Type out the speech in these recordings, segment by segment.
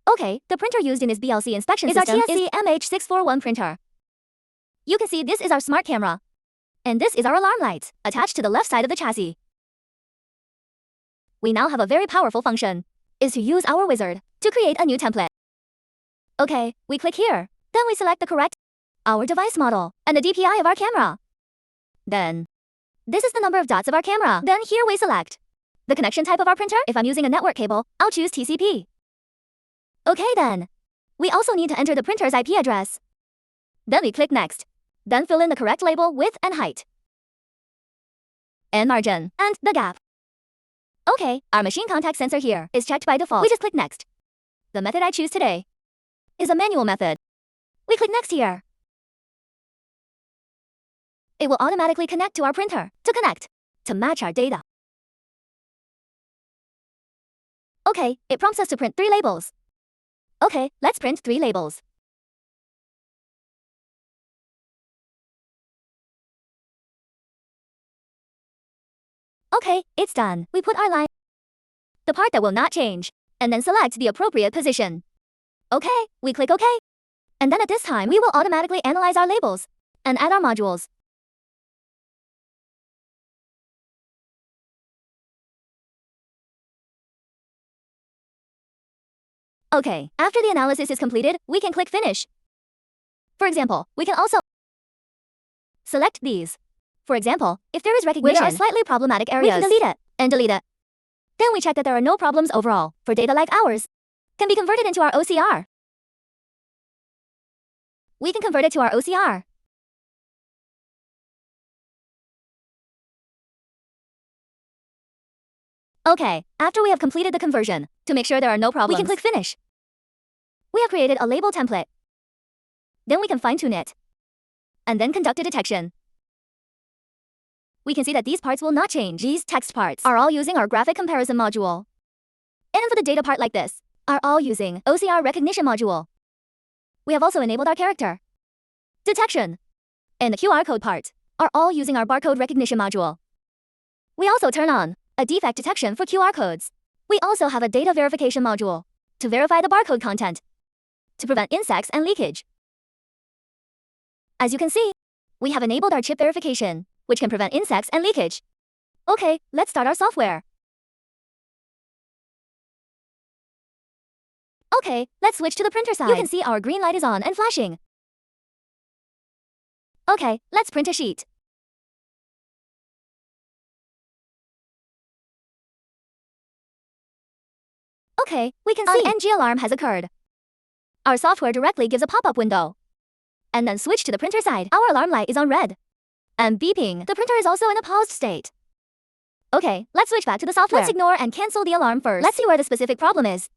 Okay, the printer used in this BLC inspection system is our TSC MH641 printer. You can see this is our smart camera. And this is our alarm light, attached to the left side of the chassis. We now have a very powerful function, is to use our wizard to create a new template. Okay, we click here. Then we select the correct, our device model, and the DPI of our camera. Then, this is the number of dots of our camera. Then here we select the connection type of our printer. If I'm using a network cable, I'll choose TCP. Okay then. We also need to enter the printer's IP address. Then we click next. Then fill in the correct label, width and height, and margin, and the gap. Okay, our machine contact sensor here is checked by default. We just click next. The method I choose today is a manual method. We click next here. It will automatically connect to our printer to match our data. Okay, it prompts us to print 3 labels. Okay, let's print 3 labels. Okay, it's done. We put our line, the part that will not change, and then select the appropriate position. Okay, we click OK. And then at this time, we will automatically analyze our labels and add our modules. Okay, after the analysis is completed, we can click Finish. For example, we can also select these. For example, if there is recognition where there are slightly problematic areas, we can delete it. Then we check that there are no problems overall. For data like ours, can be converted into our OCR. We can convert it to our OCR. Okay, after we have completed the conversion, to make sure there are no problems, we can click Finish. We have created a label template. Then we can fine-tune it, and then conduct a detection. We can see that these parts will not change. These text parts are all using our graphic comparison module. And for the data part like this, are all using OCR recognition module. We have also enabled our character detection. And the QR code part are all using our barcode recognition module. We also turn on a defect detection for QR codes. We also have a data verification module to verify the barcode content, to prevent insects and leakage. As you can see, we have enabled our chip verification, which can prevent insects and leakage. Okay, let's start our software. Okay, let's switch to the printer side. You can see our green light is on and flashing. Okay, let's print a sheet. Okay, we can see an NG alarm has occurred. Our software directly gives a pop-up window. And then switch to the printer side. Our alarm light is on red and beeping. The printer is also in a paused state. Okay, let's switch back to the software. Let's ignore and cancel the alarm first. Let's see where the specific problem is.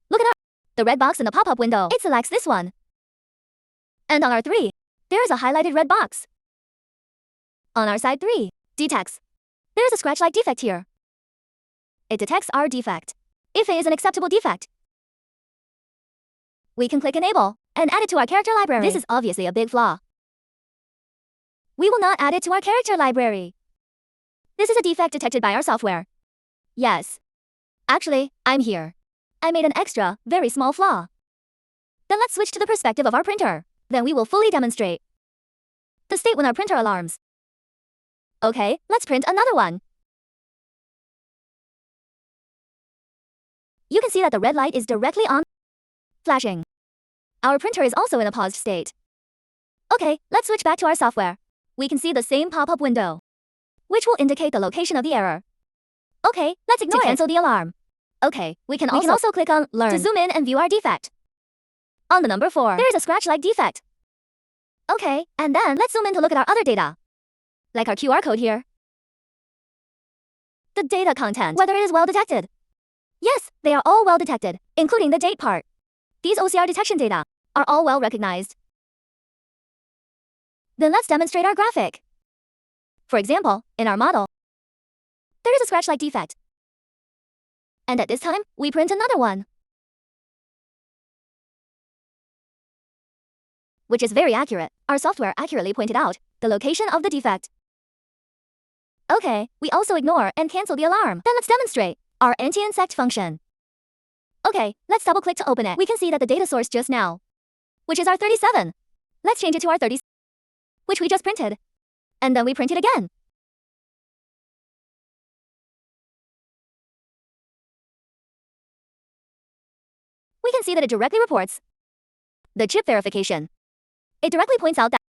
Look at the red box in the pop-up window. It selects this one. And on our 3, there is a highlighted red box. On our side 3, detects. There is a scratch-like defect here. It detects our defect. If it is an acceptable defect, we can click Enable and add it to our character library. This is obviously a big flaw. We will not add it to our character library. This is a defect detected by our software. Yes. Actually, I'm here. I made an extra, very small flaw. Then let's switch to the perspective of our printer. Then we will fully demonstrate the state when our printer alarms. Okay, let's print another one. You can see that the red light is directly on, flashing. Our printer is also in a paused state. Okay, let's switch back to our software. We can see the same pop-up window, which will indicate the location of the error. Okay, let's ignore it to cancel the alarm. Okay, we can also click on Learn to zoom in and view our defect. On the number 4, there is a scratch-like defect. Okay, and then let's zoom in to look at our other data, like our QR code here. The data content, whether it is well detected. Yes, they are all well detected, including the date part. These OCR detection data are all well recognized. Then let's demonstrate our graphic. For example, in our model, there is a scratch-like defect. And at this time, we print another one, which is very accurate. Our software accurately pointed out the location of the defect. Okay, we also ignore and cancel the alarm. Then let's demonstrate our anti-insect function. Okay, let's double click to open it. We can see that the data source just now, which is our 37. Let's change it to our 30, which we just printed. And then we print it again. We can see that it directly reports the chip verification. It directly points out that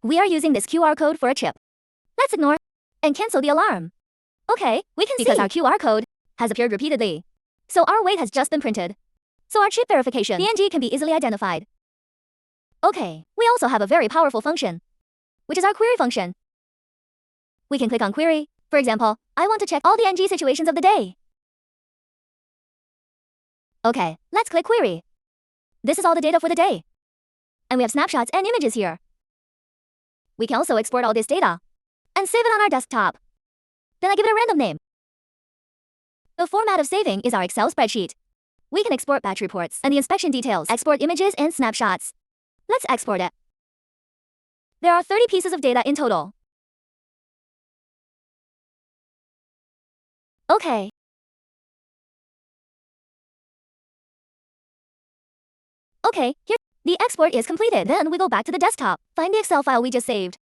we are using this QR code for a chip. Let's ignore and cancel the alarm. Okay, we can see because our QR code has appeared repeatedly. So our weight has just been printed. So our chip verification PNG can be easily identified. Okay, we also have a very powerful function, which is our query function. We can click on query. For example, I want to check all the NG situations of the day. Okay, let's click query. This is all the data for the day. And we have snapshots and images here. We can also export all this data and save it on our desktop. Then I give it a random name. The format of saving is our Excel spreadsheet. We can export batch reports and the inspection details, export images and snapshots. Let's export it. There are 30 pieces of data in total. Okay. Okay, here, the export is completed. Then we go back to the desktop, find the Excel file we just saved.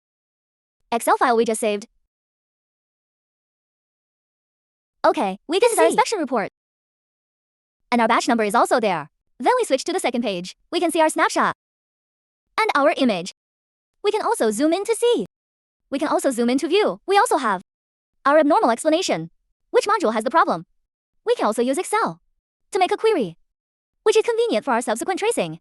Okay, we can see our inspection report. And our batch number is also there. Then we switch to the second page. We can see our snapshot and our image. We can also zoom in to see. We can also zoom in to view. We also have our abnormal explanation. Which module has the problem? We can also use Excel to make a query, which is convenient for our subsequent tracing.